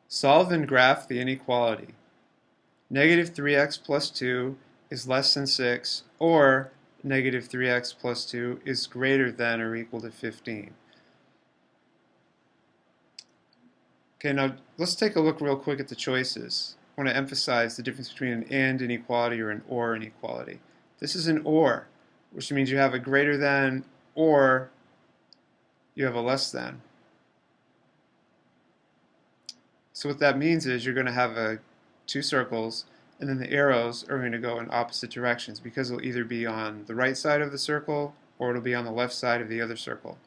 Solve and graph the inequality. Negative 3x plus 2 is less than 6, or negative 3x plus 2 is greater than or equal to 15. Okay, now let's take a look real quick at the choices. I want to emphasize the difference between an and inequality or an or inequality. This is an or, which means you have a greater than or you have a less than. So what that means is you're going to have two circles, and then the arrows are going to go in opposite directions because it'll either be on the right side of the circle or it'll be on the left side of the other circle.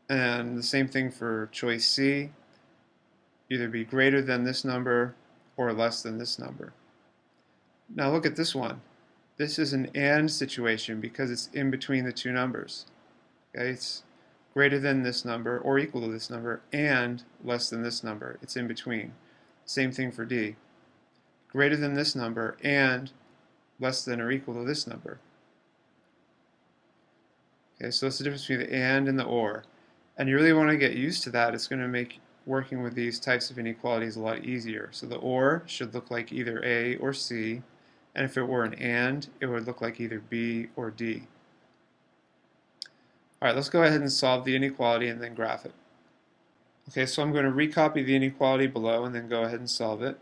And the same thing for choice C, either be greater than this number or less than this number. Now look at this one. This is an and situation because it's in between the two numbers. Okay, it's greater than this number or equal to this number and less than this number. It's in between. Same thing for D. Greater than this number and less than or equal to this number. Okay, so it's the difference between the and the or. And you really want to get used to that. It's going to make working with these types of inequalities a lot easier. So the or should look like either A or C, and if it were an and, it would look like either B or D. Alright, let's go ahead and solve the inequality and then graph it. Okay, so I'm going to recopy the inequality below and then go ahead and solve it.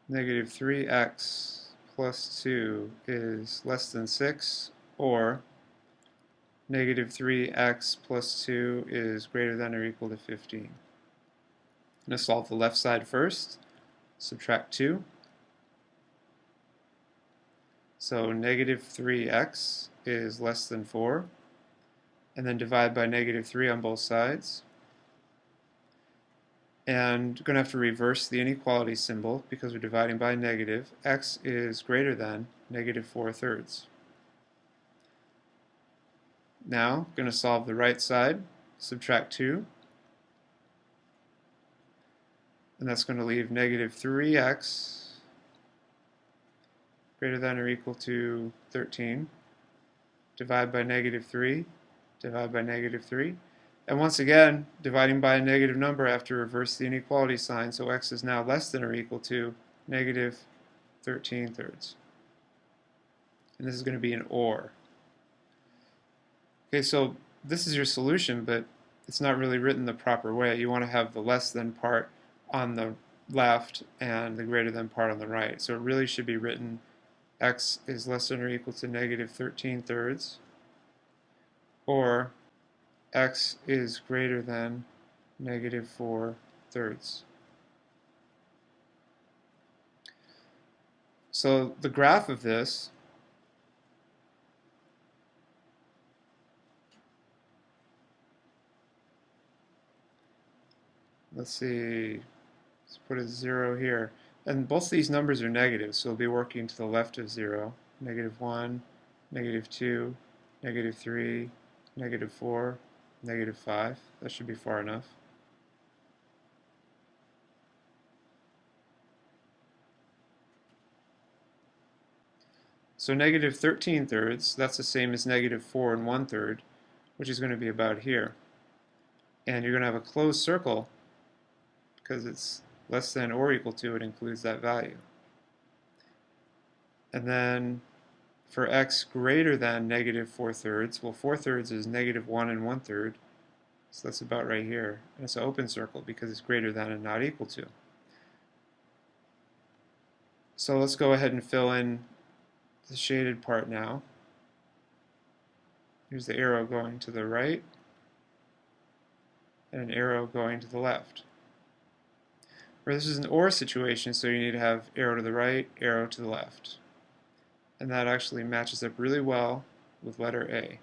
Negative 3x plus 2 is less than 6, or negative 3x plus 2 is greater than or equal to 15. I'm going to solve the left side first. Subtract 2. So negative 3x is less than 4. And then divide by negative 3 on both sides. And we're going to have to reverse the inequality symbol because we're dividing by negative. X is greater than negative 4/3. Now, I'm going to solve the right side. Subtract 2. And that's going to leave negative 3x greater than or equal to 13. Divide by negative 3. Divide by negative 3. And once again, dividing by a negative number, I have to reverse the inequality sign, so x is now less than or equal to negative 13/3. And this is going to be an or. Okay, so this is your solution, but it's not really written the proper way. You want to have the less than part on the left and the greater than part on the right. So it really should be written x is less than or equal to negative 13/3, or x is greater than negative 4/3. So the graph of this let's see, let's put a 0 here. And both these numbers are negative, so we'll be working to the left of 0. Negative 1, negative 2, negative 3, negative 4, negative 5. That should be far enough. So negative 13/3, that's the same as negative 4 1/3, which is going to be about here. And you're going to have a closed circle because it's less than or equal to, it includes that value. And then for x greater than negative 4/3, well, 4/3 is negative 1 1/3, so that's about right here. And it's an open circle because it's greater than and not equal to. So let's go ahead and fill in the shaded part now. Here's the arrow going to the right and an arrow going to the left. Where this is an or situation, so you need to have arrow to the right, arrow to the left. And that actually matches up really well with letter A.